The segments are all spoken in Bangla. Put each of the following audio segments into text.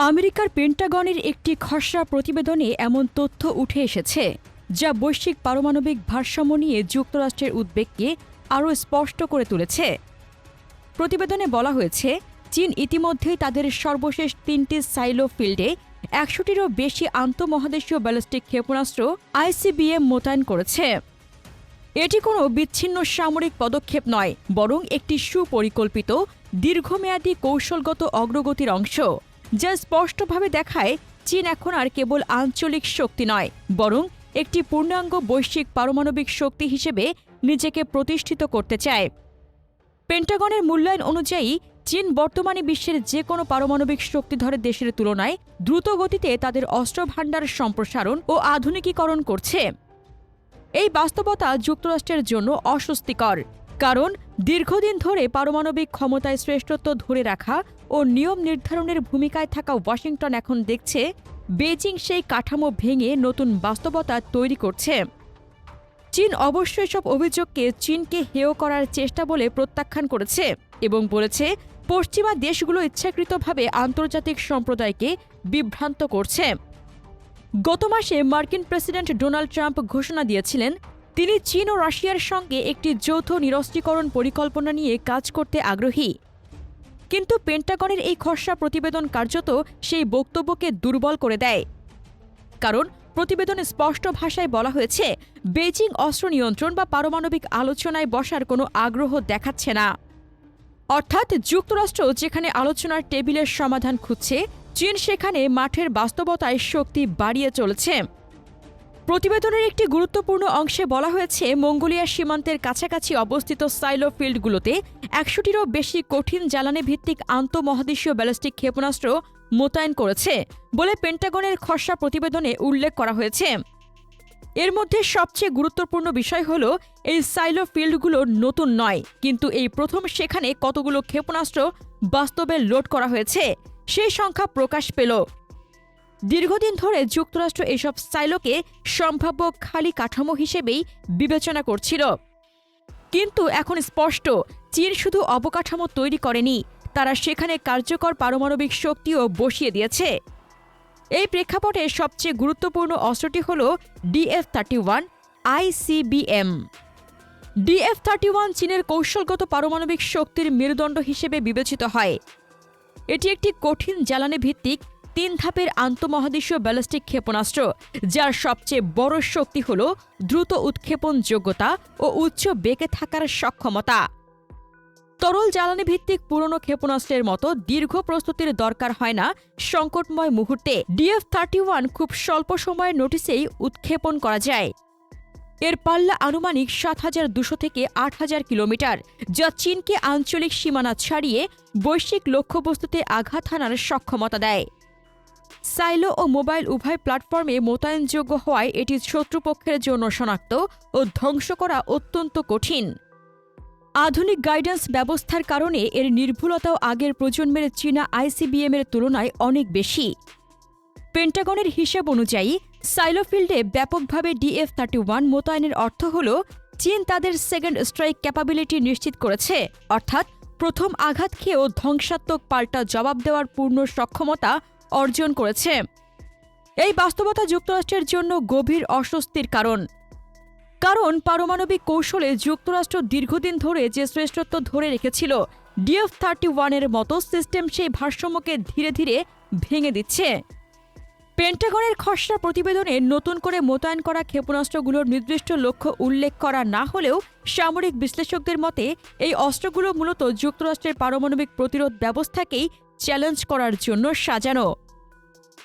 আমেরিকার পেন্টাগনের একটি খসড়া প্রতিবেদনে এমন তথ্য উঠে এসেছে যা বৈশ্বিক পারমাণবিক ভারসাম্য নিয়ে যুক্তরাষ্ট্রের উদ্বেগকে আরও স্পষ্ট করে তুলেছে। প্রতিবেদনে বলা হয়েছে, চীন ইতিমধ্যেই তাদের সর্বশেষ ৩টি সাইলো ফিল্ডে ১০০টিরও বেশি আন্তঃমহাদেশীয় ব্যালিস্টিক ক্ষেপণাস্ত্র আইসিবিএম মোতায়েন করেছে। এটি কোনো বিচ্ছিন্ন সামরিক পদক্ষেপ নয়, বরং একটি সুপরিকল্পিত দীর্ঘমেয়াদী কৌশলগত অগ্রগতির অংশ, যা স্পষ্টভাবে দেখায় চীন এখন আর কেবল আঞ্চলিক শক্তি নয়, বরং একটি পূর্ণাঙ্গ বৈশ্বিক পারমাণবিক শক্তি হিসেবে নিজেকে প্রতিষ্ঠিত করতে চায়। পেন্টাগনের মূল্যায়ন অনুযায়ী চীন বর্তমানে বিশ্বের যে কোনো পারমাণবিক শক্তিধর দেশের তুলনায় দ্রুত গতিতে তাদের অস্ত্রভাণ্ডার সম্প্রসারণ ও আধুনিকীকরণ করছে। এই বাস্তবতা যুক্তরাষ্ট্রের জন্য অস্বস্তিকর, কারণ দীর্ঘদিন ধরে পারমাণবিক ক্ষমতায় শ্রেষ্ঠত্ব ধরে রাখা ও নিয়ম নির্ধারণের ভূমিকায় থাকা ওয়াশিংটন এখন দেখছে বেইজিং সেই কাঠামো ভেঙে নতুন বাস্তবতা তৈরি করছে। চীন অবশ্য এসব অভিযোগকে চীনকে হেয় করার চেষ্টা বলে প্রত্যাখ্যান করেছে এবং বলেছে পশ্চিমা দেশগুলো ইচ্ছাকৃতভাবে আন্তর্জাতিক সম্প্রদায়কে বিভ্রান্ত করছে। গত মাসে মার্কিন প্রেসিডেন্ট ডোনাল্ড ট্রাম্প ঘোষণা দিয়েছিলেন তিনি চীন ও রাশিয়ার সঙ্গে একটি যৌথ নিরস্ত্রীকরণ পরিকল্পনা নিয়ে কাজ করতে আগ্রহী। কিন্তু পেন্টাগনের এই খসড়া প্রতিবেদন কার্যত সেই বক্তব্যকে দুর্বল করে দেয়, কারণ প্রতিবেদনে স্পষ্ট ভাষায় বলা হয়েছে বেইজিং অস্ত্র নিয়ন্ত্রণ বা পারমাণবিক আলোচনায় বসার কোনো আগ্রহ দেখাচ্ছে না। অর্থাৎ যুক্তরাষ্ট্র যেখানে আলোচনার টেবিলের সমাধান খুঁজছে, চীন সেখানে মাঠের বাস্তবতায় শক্তি বাড়িয়ে চলেছে। প্রতিবেদনের একটি গুরুত্বপূর্ণ অংশে বলা হয়েছে মঙ্গোলিয়ার সীমান্তের কাছাকাছি অবস্থিত সাইলো ফিল্ডগুলোতে ১০০টিরও বেশি কঠিন জ্বালানি ভিত্তিক আন্তঃমহাদেশীয় ব্যালিস্টিক ক্ষেপণাস্ত্র মোতায়েন করেছে বলে পেন্টাগনের খসড়া প্রতিবেদনে উল্লেখ করা হয়েছে। এর মধ্যে সবচেয়ে গুরুত্বপূর্ণ বিষয় হল এই সাইলো ফিল্ডগুলো নতুন নয়, কিন্তু এই প্রথম সেখানে কতগুলো ক্ষেপণাস্ত্র বাস্তবে লোড করা হয়েছে সেই সংখ্যা প্রকাশ পেল। দীর্ঘদিন ধরে যুক্তরাষ্ট্র এসব সাইলোকে সম্ভাব্য খালি কাঠামো হিসেবেই বিবেচনা করছিল, কিন্তু এখন স্পষ্ট চীন শুধু অবকাঠামো তৈরি করেনি, তারা সেখানে কার্যকর পারমাণবিক শক্তিও বসিয়ে দিয়েছে। এই প্রেক্ষাপটে সবচেয়ে গুরুত্বপূর্ণ অস্ত্রটি হল DF-31 ICBM। DF-31 চীনের কৌশলগত পারমাণবিক শক্তির মেরুদণ্ড হিসেবে বিবেচিত হয়। এটি একটি কঠিন জ্বালানি ভিত্তিক ৩ ধাপের আন্তঃমহাদেশীয় ব্যালিস্টিক ক্ষেপণাস্ত্র, যার সবচেয়ে বড় শক্তি হল দ্রুত উৎক্ষেপণ যোগ্যতা ও উচ্চ বেগে থাকার সক্ষমতা। তরল জ্বালানি ভিত্তিক পুরনো ক্ষেপণাস্ত্রের মতো দীর্ঘ প্রস্তুতির দরকার হয় না সংকটময় মুহূর্তে। DF-31 খুব স্বল্প সময়ের নোটিসেই উৎক্ষেপণ করা যায়। এর পাল্লা আনুমানিক ৭,২০০ থেকে ৮,০০০ কিলোমিটার, যা চীনকে আঞ্চলিক সীমানা ছাড়িয়ে বৈশ্বিক লক্ষ্যবস্তুতে আঘাত হানার সক্ষমতা দেয়। সাইলো ও মোবাইল উভয় প্ল্যাটফর্মে মোতায়েনযোগ্য হওয়ায় এটি শত্রুপক্ষের জন্য শনাক্ত ও ধ্বংস করা অত্যন্ত কঠিন। আধুনিক গাইডেন্স ব্যবস্থার কারণে এর নির্ভুলতাও আগের প্রজন্মের চীনা আইসিবিএমের তুলনায় অনেক বেশি। পেন্টাগনের হিসেব অনুযায়ী সাইলো ফিল্ডে ব্যাপকভাবে DF-31 মোতায়েনের অর্থ হল চীন তাদের সেকেন্ড স্ট্রাইক ক্যাপাবিলিটি নিশ্চিত করেছে, অর্থাৎ প্রথম আঘাত খেয়েও ধ্বংসাত্মক পাল্টা জবাব দেওয়ার পূর্ণ সক্ষমতা অর্জন করেছে। এই বাস্তবতা যুক্তরাষ্ট্রের জন্য গভীর অস্বস্তির কারণ পারমাণবিক কৌশলে যুক্তরাষ্ট্র দীর্ঘদিন ধরে যে শ্রেষ্ঠত্ব ধরে রেখেছিল, DF-31 এর মতো সিস্টেম সেই ভারসাম্যকে ধীরে ধীরে ভেঙে দিচ্ছে। পেন্টাগনের খসড়া প্রতিবেদনে নতুন করে মোতায়েন করা ক্ষেপণাস্ত্রগুলোর নির্দিষ্ট লক্ষ্য উল্লেখ করা না হলেও সামরিক বিশ্লেষকদের মতে এই অস্ত্রগুলো মূলত যুক্তরাষ্ট্রের পারমাণবিক প্রতিরোধ ব্যবস্থাকেই চ্যালেঞ্জ করার জন্য সাজানো।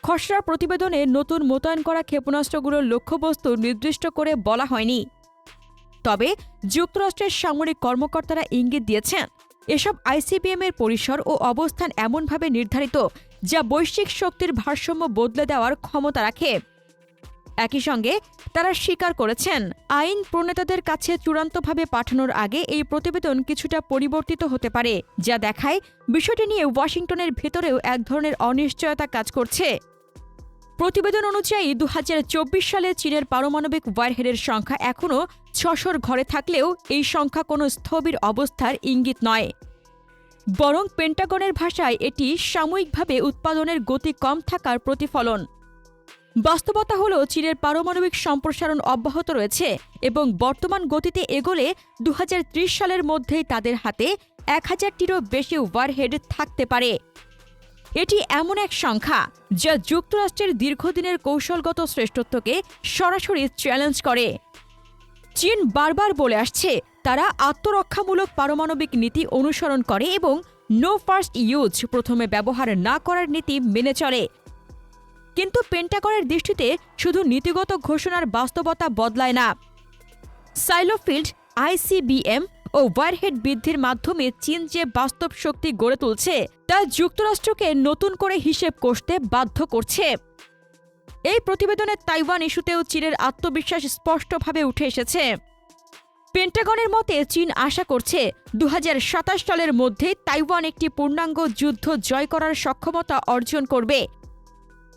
খসড়া প্রতিবেদনে নতুন মোতায়েন করা ক্ষেপণাস্ত্রগুলোর লক্ষ্যবস্তু নির্দিষ্ট করে বলা হয়নি, তবে যুক্তরাষ্ট্রের সামরিক কর্মকর্তারা ইঙ্গিত দিয়েছেন এসব আইসিবিএম-এর পরিসর ও অবস্থান এমনভাবে নির্ধারিত যা বৈশ্বিক শক্তির ভারসাম্য বদলে দেওয়ার ক্ষমতা রাখে। একই সঙ্গে তারা স্বীকার করেছেন আইন প্রণেতাদের কাছে চূড়ান্তভাবে পাঠানোর আগে এই প্রতিবেদন কিছুটা পরিবর্তিত হতে পারে, যা দেখায় বিষয়টি নিয়ে ওয়াশিংটনের ভেতরেও এক ধরনের অনিশ্চয়তা কাজ করছে। প্রতিবেদন অনুযায়ী ২০২৪ সালে চীনের পারমাণবিক ওয়ারহেডের সংখ্যা এখনও ৬০০-র ঘরে থাকলেও এই সংখ্যা কোনো স্থবির অবস্থার ইঙ্গিত নয়। বরং পেন্টাগনের ভাষায় এটি সাময়িকভাবে উৎপাদনের গতি কম থাকার প্রতিফলন। বাস্তবতা হলো চীনের পারমাণবিক সম্প্রসারণ অব্যাহত রয়েছে এবং বর্তমান গতিতে এগোলে 2030 সালের মধ্যেই তাদের হাতে 1000টিরও বেশি ওয়ারহেড থাকতে পারে। এটি এমন এক সংখ্যা যা যুক্তরাষ্ট্রের দীর্ঘদিনের কৌশলগত শ্রেষ্ঠত্বকে সরাসরি চ্যালেঞ্জ করে। চীন বারবার বলে আসছে তারা আত্মরক্ষামূলক পারমাণবিক নীতি অনুসরণ করে এবং নো ফার্স্ট ইউজ, প্রথমে ব্যবহার না করার নীতি মেনে চলে। কিন্তু পেন্টাগনের দৃষ্টিতে শুধু নীতিগত ঘোষণার বাস্তবতা বদলায় না। সাইলোফিল্ড, ICBM ও ওয়ারহেড বৃদ্ধির মাধ্যমে চীন যে বাস্তব শক্তি গড়ে তুলছে তা যুক্তরাষ্ট্রকে নতুন করে হিসেব কষতে বাধ্য করছে। এই প্রতিবেদনে তাইওয়ান ইস্যুতেও চীনের আত্মবিশ্বাস স্পষ্টভাবে উঠে এসেছে। পেন্টাগনের মতে চীন আশা করছে 2027 সালের মধ্যে তাইওয়ান একটি পূর্ণাঙ্গ যুদ্ধ জয় করার সক্ষমতা অর্জন করবে।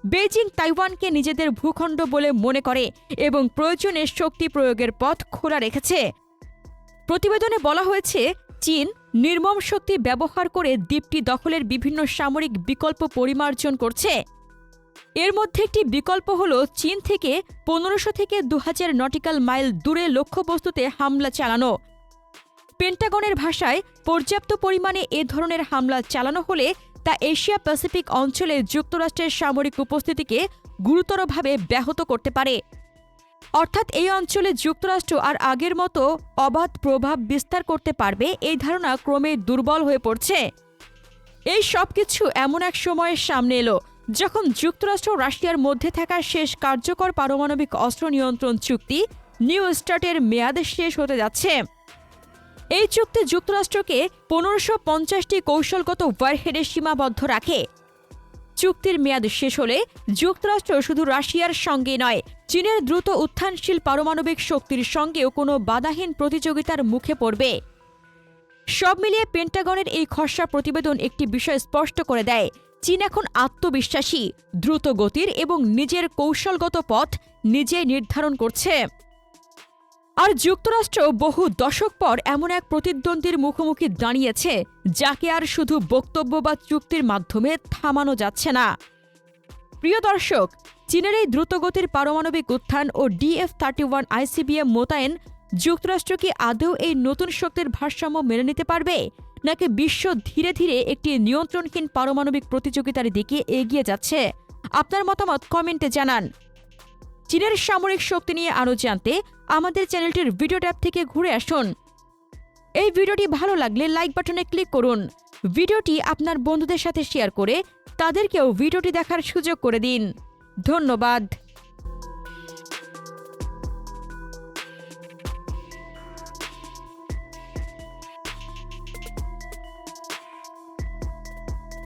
বেইজিং তাইওয়ানকে নিজেদের ভূখণ্ড বলে মনে করে এবং প্রয়োজনে শক্তি প্রয়োগের পথ খোলা রেখেছে। প্রতিবেদনে বলা হয়েছে চীন নির্মম শক্তি ব্যবহার করে দ্বীপটি দখলের বিভিন্ন সামরিক বিকল্প পরিমার্জন করছে। এর মধ্যে একটি বিকল্প হল চীন থেকে 1500 থেকে 2000 নটিক্যাল মাইল দূরে লক্ষ্যবস্তুতে হামলা চালানো। পেন্টাগনের ভাষায় পর্যাপ্ত পরিমাণে এ ধরনের হামলা চালানো হলে তা এশিয়া প্যাসিফিক অঞ্চলে যুক্তরাষ্ট্রের সামরিক উপস্থিতিকে গুরুতরভাবে ব্যাহত করতে পারে। অর্থাৎ এই অঞ্চলে যুক্তরাষ্ট্র আর আগের মতো অবাধ প্রভাব বিস্তার করতে পারবে এই ধারণা ক্রমে দুর্বল হয়ে পড়ছে। এই সবকিছু এমন এক সময়ের সামনে এলো যখন যুক্তরাষ্ট্র রাশিয়ার মধ্যে থাকা শেষ কার্যকর পারমাণবিক অস্ত্র নিয়ন্ত্রণ চুক্তি নিউ স্টার্টের মেয়াদ শেষ হতে যাচ্ছে। এই চুক্তি যুক্তরাষ্ট্রকে 1550টি কৌশলগত ওয়ারহেডে সীমাবদ্ধ রাখে। চুক্তির মেয়াদ শেষ হলে যুক্তরাষ্ট্র শুধু রাশিয়ার সঙ্গে নয়, চীনের দ্রুত উত্থানশীল পারমাণবিক শক্তির সঙ্গেও কোনো বাধাহীন প্রতিযোগিতার মুখে পড়বে। সব মিলিয়ে পেন্টাগনের এই খসড়া প্রতিবেদন একটি বিষয় স্পষ্ট করে দেয়, চীন এখন আত্মবিশ্বাসী, দ্রুত গতির এবং নিজের কৌশলগত পথ নিজেই নির্ধারণ করছে। আর যুক্তরাষ্ট্র বহু দশক পর এমন এক প্রতিদ্বন্দ্বীর মুখোমুখি দাঁড়িয়েছে যাকে আর শুধু বক্তব্য বা চুক্তির মাধ্যমে থামানো যাচ্ছে না। প্রিয় দর্শক, চীনের এই দ্রুতগতির পারমাণবিক উত্থান ও DF-31 ICBM মোতায়েন যুক্তরাষ্ট্র কি আদৌ এই নতুন শক্তির ভারসাম্য মেনে নিতে পারবে, নাকি বিশ্ব ধীরে ধীরে একটি নিয়ন্ত্রণহীন পারমাণবিক প্রতিযোগিতার দিকে এগিয়ে যাচ্ছে? আপনার মতামত কমেন্টে জানান। চীনের সামরিক শক্তি নিয়ে আরও জানতে আমাদের চ্যানেলটির ভিডিও ট্যাব থেকে ঘুরে আসুন। এই ভিডিওটি ভালো লাগলে লাইক বাটনে ক্লিক করুন। ভিডিওটি আপনার বন্ধুদের সাথে শেয়ার করে তাদেরকেও ভিডিওটি দেখার সুযোগ করে দিন। ধন্যবাদ।